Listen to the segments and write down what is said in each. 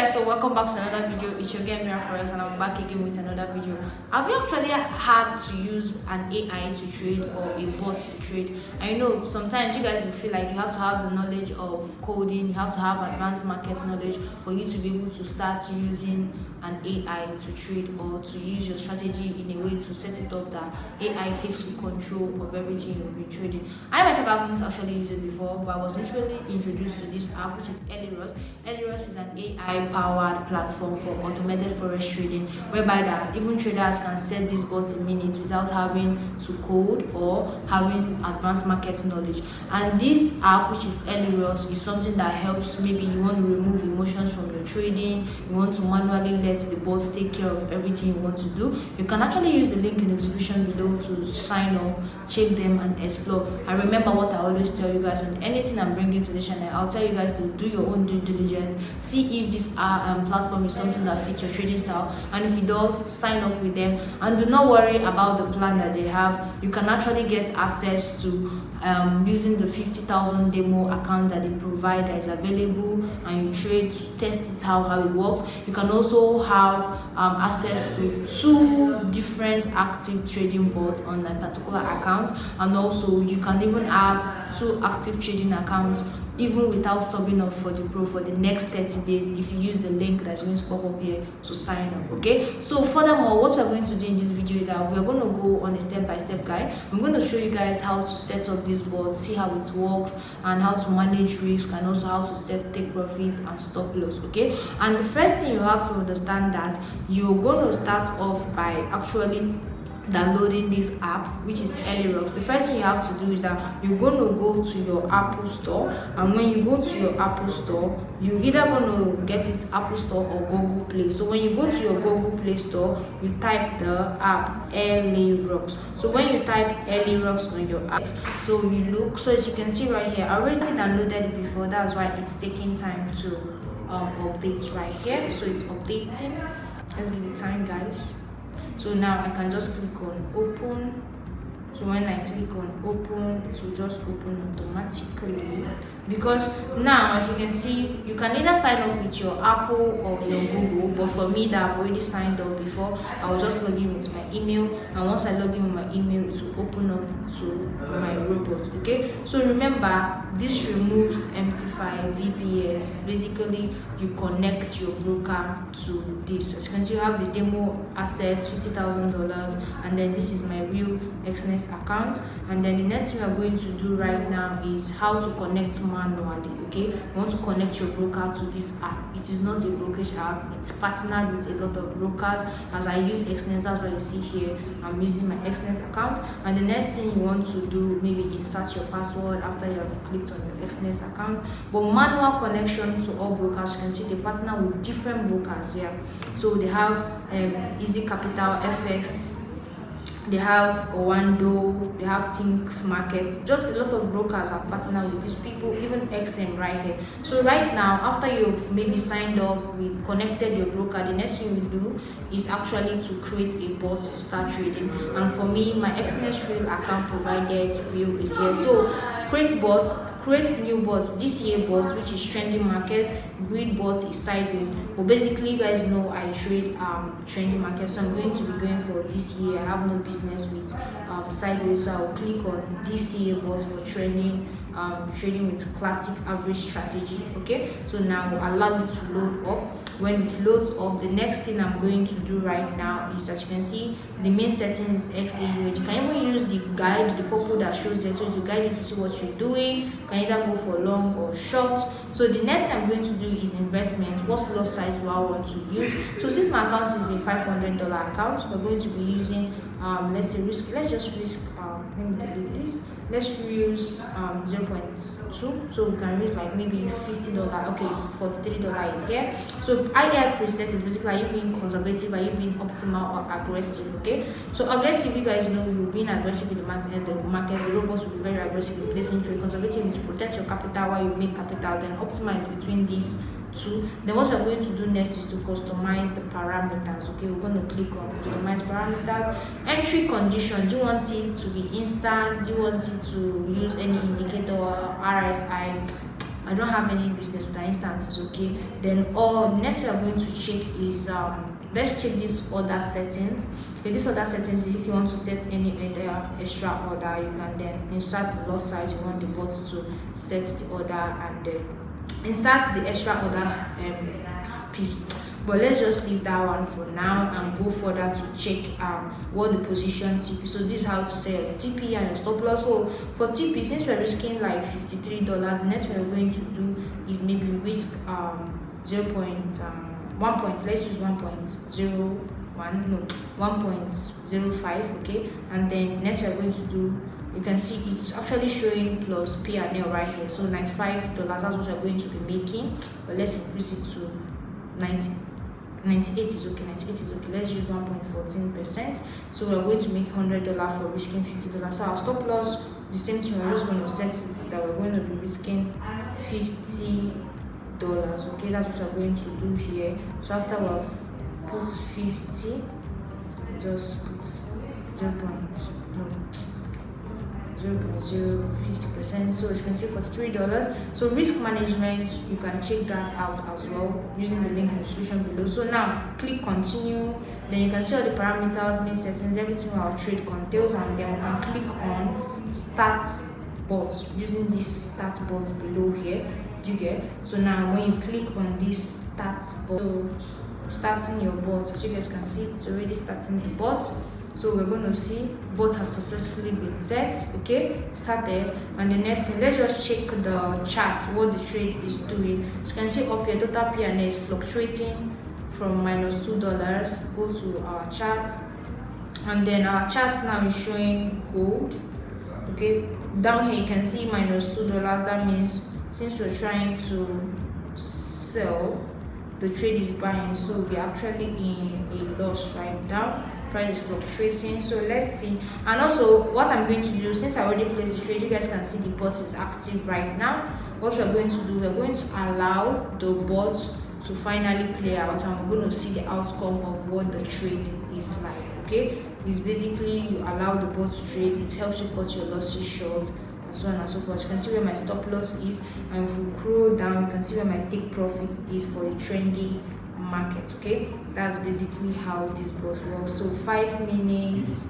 guys, so welcome back to another video. It's your game Forex, and I'm back again with another video. Have you actually had to use an AI to trade or a bot to trade? I know sometimes you guys will feel like you have to have the knowledge of coding, you have to have advanced market knowledge for you to be able to start using an AI to trade or to use your strategy in a way to set it up that AI takes full control of everything you've been trading. I myself haven't actually used it before, but I was literally introduced to this app, which is Elirox. Elirox is an AI-powered platform for automated forex trading, whereby that even traders can set these bots in minutes without having to code or having advanced market knowledge. And this app, which is Elirox, is something that helps. Maybe you want to remove emotions from your trading, you want to manually let the bots take care of everything you want to do. You can actually use the link in the description below to sign up, check them, and explore. And remember what I always tell you guys: on anything I'm bringing to the channel, I'll tell you guys to do your own due diligence, see if this platform is something that fits your trading style, and if it does, sign up with them. And do not worry about the plan that they have. You can actually get access to using the 50,000 demo account that they provide that is available, and you trade to test it how it works. You can also have access to 2 different active trading bots on that particular account, and also you can even have 2 active trading accounts even without subbing up for the pro for the next 30 days if you use the link that's going to pop up here to sign up. Okay, so furthermore, what we're going to do in this video is that we're going to go on a step-by-step guide. I'm going to show you guys how to set up this bot, see how it works, and how to manage risk, and also how to set take profits and stop loss. Okay, and the first thing you have to understand that you're going to start off by actually downloading this app, which is Elirox. The first thing you have to do is that you're going to go to your Apple Store, and when you go to your Apple Store, you're either going to get it Apple Store or Google Play. So when you go to your Google Play Store, you type the app Elirox. So when you type Elirox on your app, so you look, so as you can see right here, I already downloaded it before, that's why it's taking time to update right here. So it's updating. Let's give it time, guys. So now I can just click on open. So when I click on open, it will just open automatically, because now, as you can see, you can either sign up with your Apple or your Google. But for me, that I've already signed up before, I will just log in with my email, and once I log in with my email, it will open up to my robot. Okay, so remember, this removes MT5 VPS. It's basically you connect your broker to this. As you can see, you have the demo access, $50,000, and then this is my real XNES account. And then the next thing we're going to do right now is how to connect manually. Okay, you want to connect your broker to this app. It is not a brokerage app, it's partnered with a lot of brokers. As I use XNES, that's what you see here, I'm using my XNES account. And the next thing you want to do, maybe insert your password after you have clicked on your XNES account. But manual connection to all brokers, you can see they partner with different brokers here. So they have Easy Capital, FX, they have Owando, they have Tinks Market. Just a lot of brokers have partnered with these people, even XM right here. So right now, after you've maybe signed up, we connected your broker, the next thing you do is actually to create a bot to start trading. And for me, my XNES Real account provided Real is here. So create bots, create new bots, DCA bots, which is trending market, grid bots is sideways. But basically, you guys know I trade trending market, so I'm going to be going for DCA. I have no business with sideways, so I'll click on DCA bots for trending, trading with classic average strategy. Okay, so now allow it to load up. When it loads up, the next thing I'm going to do right now is, as you can see, the main setting is XAU. You can even use the guide, the purple that shows there, so to guide you to see what you're doing. You can either go for long or short. So the next thing I'm going to do is investment. What lot size do I want to use? So since my account is a $500 account, we're going to be using let's say risk. Let's just risk. Let me delete this. Let's use 0.2. So we can use like maybe $50. Okay, $43 is here. So ideal preset is basically, are you being conservative, are you being optimal or aggressive? Okay, so aggressive, you guys know, you're being aggressive in the market. The robots will be very aggressive in placing trade. Conservative is to protect your capital while you make capital. Then optimal is between these two. Then what we're going to do next is to customize the parameters. Okay, we're going to click on customize parameters. Entry condition, do you want it to be instant, do you want it to use any indicator, RSI? I don't have any business with that instance. Okay, then all next we are going to check is let's check these other settings. Okay, these other settings, if you want to set any other extra order, you can then insert the lot size you want the bot to set the order, and then insert the extra order pips. But let's just leave that one for now and go further to check what the position TP. So this is how to set your TP and your stop loss. So for TP, since we're risking like $53, the next we're going to do is maybe risk 1 point. Let's use 1.01, no, 1.05. Okay, and then next we're going to do, you can see it's actually showing plus P and L right here. So $95, that's what we're going to be making. But let's increase it to 98 is okay. 98 is okay. Let's use 1.14%. So we're going to make $100 for risking $50. So our stop loss, the same thing, we're just going to set it that we're going to be risking $50. Okay, that's what we're going to do here. So after we've put 50, just put 0.050%. So as you can see, $43. So risk management, you can check that out as well using the link in the description below. So now click continue, then you can see all the parameters, main settings, everything our trade contains, and then we can click on start bot using this start bot below here. Do you get? So now when you click on this start bot, so starting your bot, as you guys can see, it's already starting the bot. So we're going to see bot has successfully been set. Okay, started. And the next thing, let's just check the chart, what the trade is doing. As you can see up here, total P&L is fluctuating from -$2. Go to our chart, and then our chart now is showing gold. Okay, down here you can see -$2. That means since we're trying to sell, the trade is buying, so we're actually in a loss right now. Price is fluctuating. So let's see. And also what I'm going to do, since I already placed the trade, you guys can see the bot is active right now. What we're going to do, we're going to allow the bot to finally play out, and we're going to see the outcome of what the trade is like. Okay, it's basically you allow the bot to trade, it helps you cut your losses short, and so on and so forth. You can see where my stop loss is, and if we scroll down, you can see where my take profit is for a trendy market. Okay, that's basically how this bot works. So 5 minutes,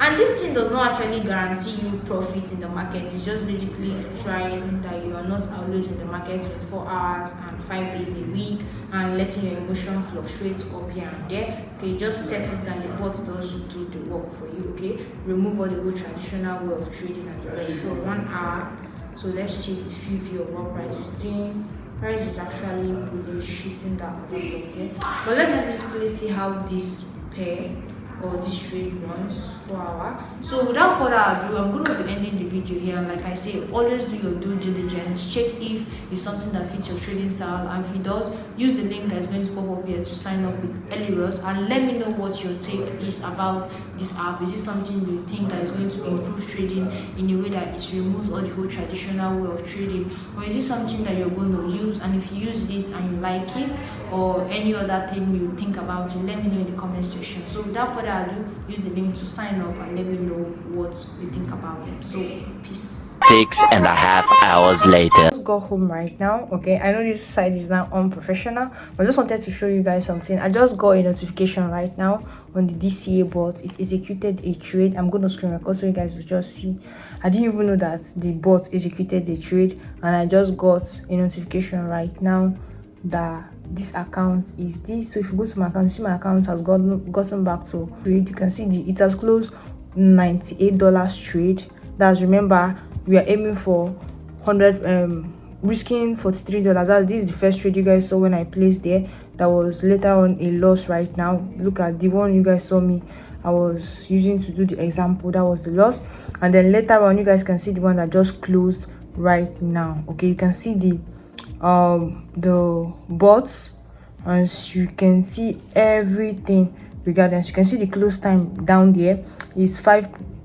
and this thing does not actually guarantee you profit in the market. It's just basically trying that you are not always in the market 24 hours and 5 days a week, and letting your emotion fluctuate up here and there. Okay, just set it and the bot does do the work for you. Okay, remove all the old traditional way of trading and the rest for 1 hour. So let's check the view of what price is doing. Price is actually really shooting that up, okay? But let's just basically see how this pair or this trade runs for our. So without further ado, I'm going to be ending the video here. And like I say, always do your due diligence. Check if it's something that fits your trading style, and if it does, use the link that's going to pop up here to sign up with Elirox, and let me know what your take is about this app. Is it something you think that is going to improve trading in a way that it removes all the whole traditional way of trading, or is it something that you're going to use, and if you use it and you like it, or any other thing you think about it, let me know in the comment section. So without further ado, use the link to sign up and let me know what you think about it. So peace. 6.5 hours later. I just got home right now. Okay, I know this side is now unprofessional, but I just wanted to show you guys something. I just got a notification right now on the DCA bot. It executed a trade. I'm going to screen record so you guys will just see. I didn't even know that the bot executed the trade, and I just got a notification right now that this account is this. So if you go to my account, you see my account has gotten back to trade. You can see it has closed $98 trade. That's, remember, we are aiming for 100 risking $43. This is the first trade you guys saw when I placed there. That was later on a loss. Right now, look at the one you guys saw me I was using to do the example. That was the loss. And then later on, you guys can see the one that just closed right now. Okay, you can see the bots, as you can see everything regarding. You can see the close time down there is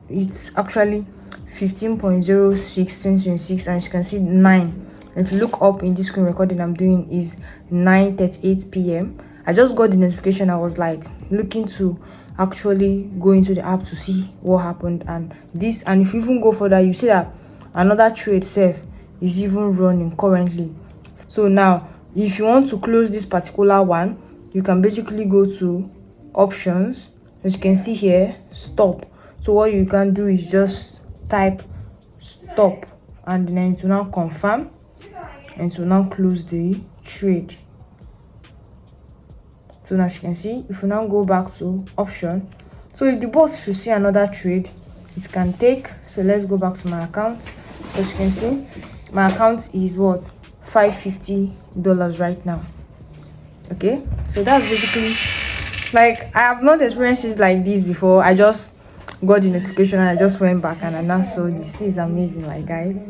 it's actually 15.06/2026, and you can see 9. If you look up in this screen recording I'm doing is 9:38 p.m. I just got the notification. I was like looking to actually go into the app to see what happened, and if you even go further, you see that another trade safe is even running currently. So now if you want to close this particular one, you can basically go to options. As you can see here, stop. So what you can do is just type stop, and then it will now confirm and it will now close the trade. So now as you can see, if we now go back to option, so if the bot should see another trade, it can take. So let's go back to my account. As you can see, my account is what, $550 right now. Okay, so that's basically, like, I have not experienced it like this before. I just got the notification and I just went back and I now saw this. This is amazing, like, guys.